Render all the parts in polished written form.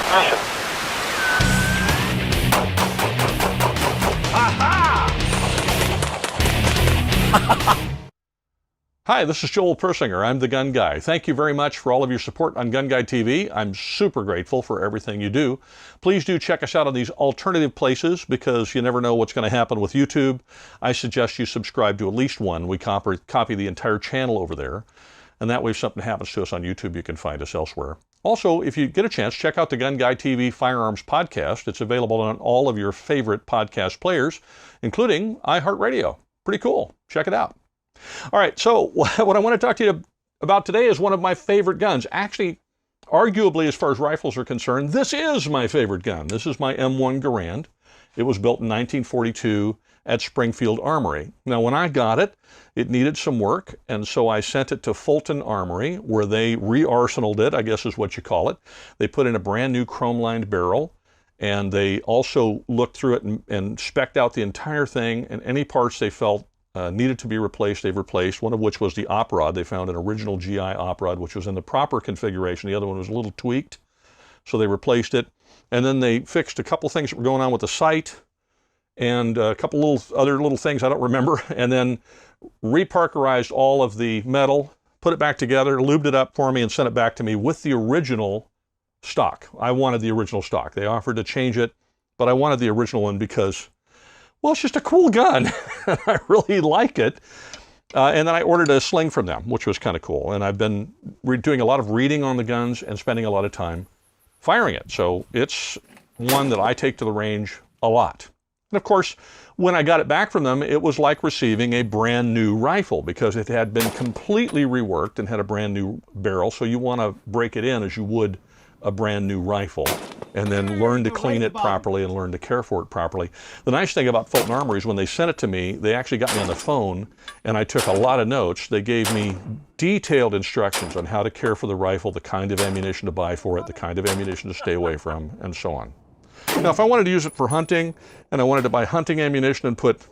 ignition. Hi, this is Joel Persinger. I'm the Gun Guy. Thank you very much for all of your support on GunGuyTV. I'm super grateful for everything you do. Please do check us out on these alternative places because you never know what's going to happen with YouTube. I suggest you subscribe to at least one. We copy the entire channel over there. And that way if something happens to us on YouTube, you can find us elsewhere. Also, if you get a chance, check out the GunGuyTV Firearms podcast. It's available on all of your favorite podcast players, including iHeartRadio. Pretty cool. Check it out. All right, so what I want to talk to you about today is one of my favorite guns. Actually, arguably, as far as rifles are concerned, this is my favorite gun. This is my M1 Garand. It was built in 1942 at Springfield Armory. Now, when I got it, it needed some work, and so I sent it to Fulton-Armor, where they re-arsenaled it, I guess is what you call it. They put in a brand new chrome-lined barrel, and they also looked through it and spec'd out the entire thing, and any parts they felt needed to be replaced, they've replaced, one of which was the op rod. They found an original GI op rod, which was in the proper configuration. The other one was a little tweaked, so they replaced it. And then they fixed a couple things that were going on with the sight and a couple other little things I don't remember, and then reparkerized all of the metal, put it back together, lubed it up for me, and sent it back to me with the original stock. I wanted the original stock. They offered to change it, but I wanted the original one because, well, it's just a cool gun. I really like it. And then I ordered a sling from them, which was kind of cool. And I've been doing a lot of reading on the guns and spending a lot of time firing it. So it's one that I take to the range a lot. And of course, when I got it back from them, it was like receiving a brand new rifle because it had been completely reworked and had a brand new barrel. So you want to break it in as you would a brand new rifle, and then learn to clean it properly and learn to care for it properly. The nice thing about Fulton-Armor is when they sent it to me, they actually got me on the phone, and I took a lot of notes. They gave me detailed instructions on how to care for the rifle, the kind of ammunition to buy for it, the kind of ammunition to stay away from, and so on. Now, if I wanted to use it for hunting, and I wanted to buy hunting ammunition and put,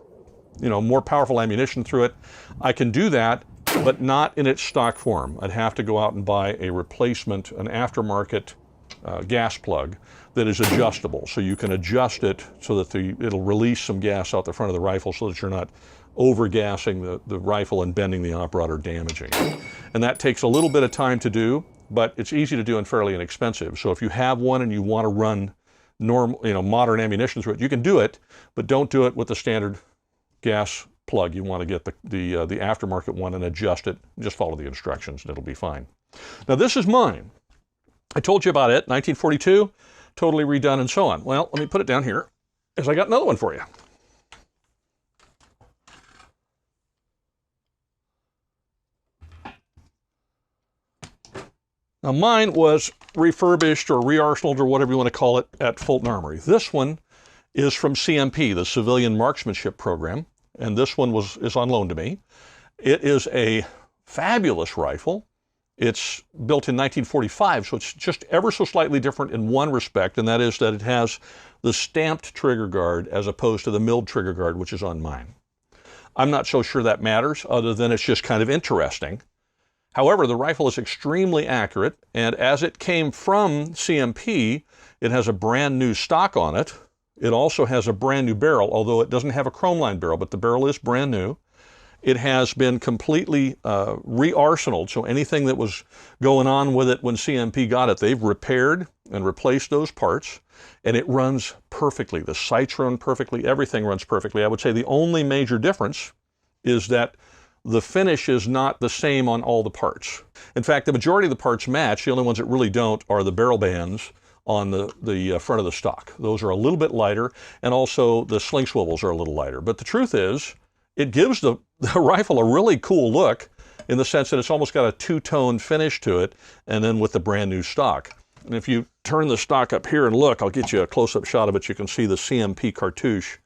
more powerful ammunition through it, I can do that, but not in its stock form. I'd have to go out and buy a replacement, an aftermarket gas plug that is adjustable. So you can adjust it so that it'll release some gas out the front of the rifle so that you're not over-gassing the rifle and bending the op rod or damaging it. And that takes a little bit of time to do, but it's easy to do and fairly inexpensive. So if you have one and you want to run modern ammunition through it, you can do it, but don't do it with the standard gas plug. You want to get the aftermarket one and adjust it. Just follow the instructions and it'll be fine. Now this is mine. I told you about it, 1942, totally redone and so on. Well, let me put it down here, as I got another one for you. Now mine was refurbished or re-arsenaled or whatever you want to call it at Fulton-Armor. This one is from CMP, the Civilian Marksmanship Program, and this one is on loan to me. It is a fabulous rifle. It's built in 1945, so it's just ever so slightly different in one respect, and that is that it has the stamped trigger guard as opposed to the milled trigger guard, which is on mine. I'm not so sure that matters, other than it's just kind of interesting. However, the rifle is extremely accurate, and as it came from CMP, it has a brand new stock on it. It also has a brand new barrel, although it doesn't have a chrome-lined barrel, but the barrel is brand new. It has been completely re-arsenaled, so anything that was going on with it when CMP got it, they've repaired and replaced those parts, and it runs perfectly. The sights run perfectly, everything runs perfectly. I would say the only major difference is that the finish is not the same on all the parts. In fact, the majority of the parts match. The only ones that really don't are the barrel bands on the front of the stock. Those are a little bit lighter, and also the sling swivels are a little lighter. But the truth is, it gives the rifle a really cool look in the sense that it's almost got a two-tone finish to it, and then with the brand new stock. And if you turn the stock up here and look, I'll get you a close-up shot of it. You can see the CMP cartouche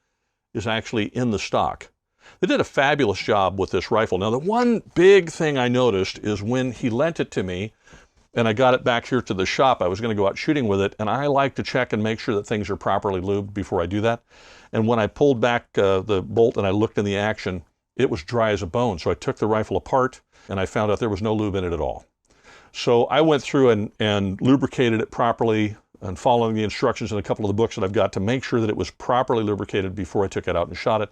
is actually in the stock. They did a fabulous job with this rifle. Now, the one big thing I noticed is when he lent it to me, and I got it back here to the shop, I was going to go out shooting with it, and I like to check and make sure that things are properly lubed before I do that. And when I pulled back the bolt and I looked in the action, it was dry as a bone. So I took the rifle apart, and I found out there was no lube in it at all. So I went through and lubricated it properly, and following the instructions in a couple of the books that I've got to make sure that it was properly lubricated before I took it out and shot it.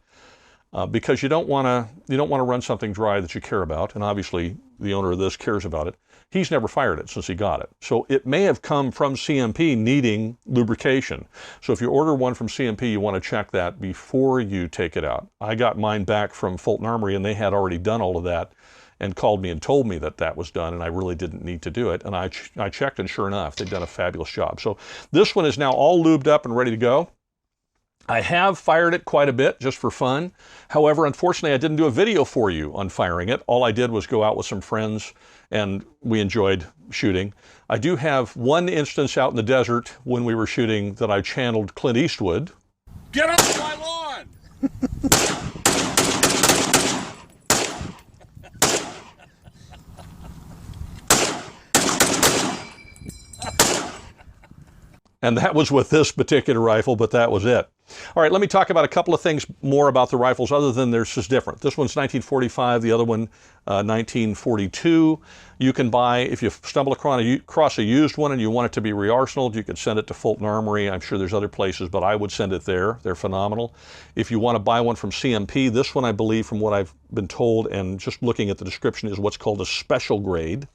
Because you don't want to run something dry that you care about, and obviously the owner of this cares about it. He's never fired it since he got it. So it may have come from CMP needing lubrication. So if you order one from CMP, you want to check that before you take it out. I got mine back from Fulton-Armor, and they had already done all of that and called me and told me that that was done, and I really didn't need to do it. And I checked, and sure enough, they've done a fabulous job. So this one is now all lubed up and ready to go. I have fired it quite a bit just for fun. However, unfortunately, I didn't do a video for you on firing it. All I did was go out with some friends and we enjoyed shooting. I do have one instance out in the desert when we were shooting that I channeled Clint Eastwood. Get off my lawn! And that was with this particular rifle, but that was it. All right, let me talk about a couple of things more about the rifles other than theirs is different. This one's 1945, the other one 1942. You can buy, if you stumble across a used one and you want it to be re-arsenaled, you could send it to Fulton-Armory. I'm sure there's other places, but I would send it there. They're phenomenal. If you want to buy one from CMP, this one I believe from what I've been told and just looking at the description is what's called a special grade.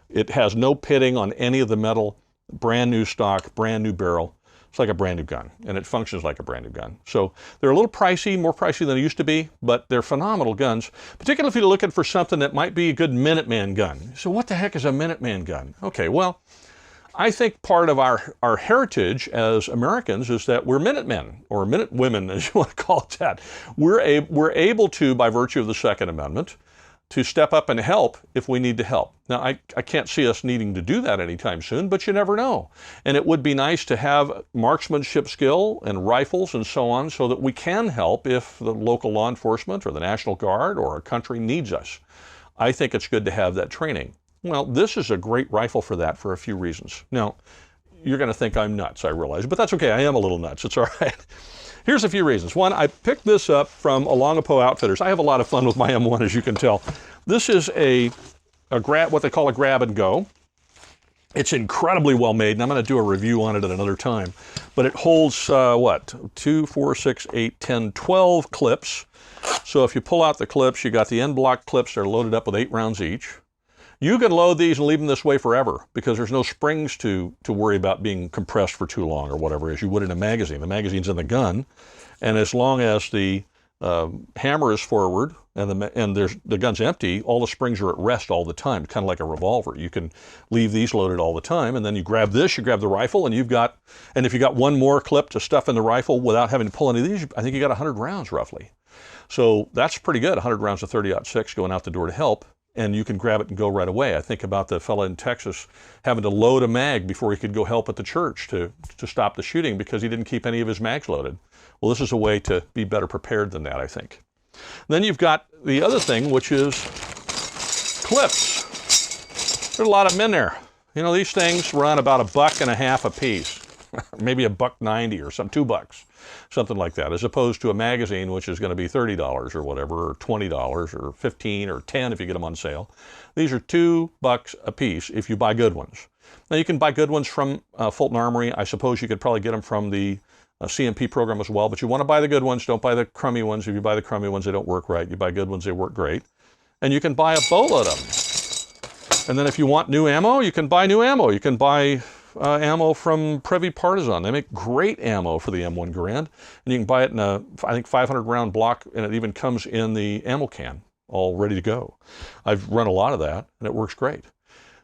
It has no pitting on any of the metal, brand new stock, brand new barrel. It's like a brand new gun, and it functions like a brand new gun. So they're a little pricey, more pricey than they used to be, but they're phenomenal guns, particularly if you're looking for something that might be a good Minuteman gun. So what the heck is a Minuteman gun? Okay, well, I think part of our heritage as Americans is that we're Minutemen, or Minutewomen, as you want to call it that. We're able to, by virtue of the Second Amendment, to step up and help if we need to help. Now, I can't see us needing to do that anytime soon, but you never know. And it would be nice to have marksmanship skill and rifles and so on so that we can help if the local law enforcement or the National Guard or our country needs us. I think it's good to have that training. Well, this is a great rifle for that for a few reasons. Now, you're going to think I'm nuts, I realize, but that's okay. I am a little nuts. It's all right. Here's a few reasons. One, I picked this up from Alongapo Outfitters. I have a lot of fun with my M1, as you can tell. This is what they call a grab and go. It's incredibly well made, and I'm going to do a review on it at another time. But it holds, 2, 4, 6, 8, 10, 12 clips. So if you pull out the clips, you got the end block clips. They're loaded up with 8 rounds each. You can load these and leave them this way forever because there's no springs to worry about being compressed for too long or whatever, as you would in a magazine. The magazine's in the gun, and as long as the hammer is forward and the gun's empty, all the springs are at rest all the time, kind of like a revolver. You can leave these loaded all the time, and then you grab this, you grab the rifle, and if you got one more clip to stuff in the rifle without having to pull any of these, I think you got 100 rounds roughly. So that's pretty good, 100 rounds of 30-06 going out the door to help. And you can grab it and go right away. I think about the fella in Texas having to load a mag before he could go help at the church to stop the shooting because he didn't keep any of his mags loaded. Well, this is a way to be better prepared than that, I think. Then you've got the other thing, which is clips. There's a lot of them in there. You know, these things run about $1.50 a piece, maybe $1.90 or something, $2. Something like that, as opposed to a magazine, which is going to be $30 or whatever, or $20 or $15 or $10 if you get them on sale. These are $2 a piece if you buy good ones. Now you can buy good ones from Fulton-Armory. I suppose you could probably get them from the CMP program as well, but you want to buy the good ones. Don't buy the crummy ones. If you buy the crummy ones, they don't work right. You buy good ones, they work great. And you can buy a boatload of them. And then if you want new ammo, you can buy new ammo. You can buy ammo from Privy Partisan. They make great ammo for the M1 Garand, and you can buy it in a, I think, 500 round block, and it even comes in the ammo can, all ready to go. I've run a lot of that, and it works great.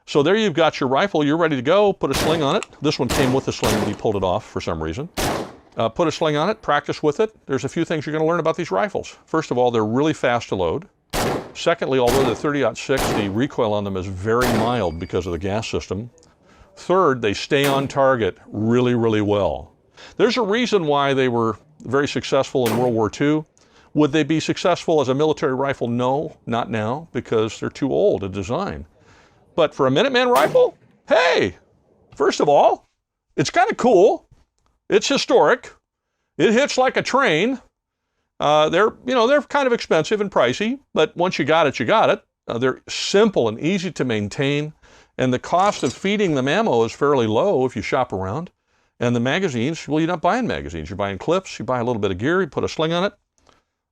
So there you've got your rifle. You're ready to go. Put a sling on it. This one came with a sling, but he pulled it off for some reason. Put a sling on it, practice with it. There's a few things you're going to learn about these rifles. First of all, they're really fast to load. Secondly, although they're 30-06, the recoil on them is very mild because of the gas system. Third, they stay on target really, really well. There's a reason why they were very successful in World War II. Would they be successful as a military rifle? No, not now, because they're too old to design. But for a Minuteman rifle, hey, first of all, it's kind of cool. It's historic. It hits like a train. They're kind of expensive and pricey, but once you got it, you got it. They're simple and easy to maintain. And the cost of feeding them ammo is fairly low if you shop around. And the magazines, well, you're not buying magazines. You're buying clips. You buy a little bit of gear, you put a sling on it,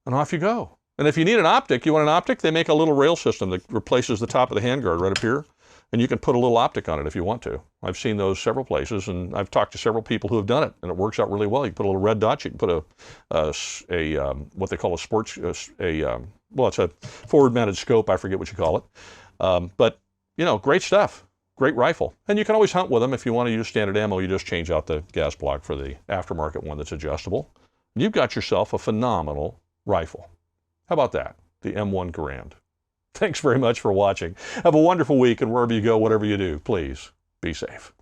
and off you go. And if you need an optic, you want an optic, they make a little rail system that replaces the top of the handguard right up here. And you can put a little optic on it if you want to. I've seen those several places, and I've talked to several people who have done it, and it works out really well. You can put a little red dot. You can put what they call a sports, well, it's a forward-mounted scope. I forget what you call it. But, you know, great stuff. Great rifle. And you can always hunt with them. If you want to use standard ammo, you just change out the gas block for the aftermarket one that's adjustable. You've got yourself a phenomenal rifle. How about that? The M1 Garand. Thanks very much for watching. Have a wonderful week, and wherever you go, whatever you do, please be safe.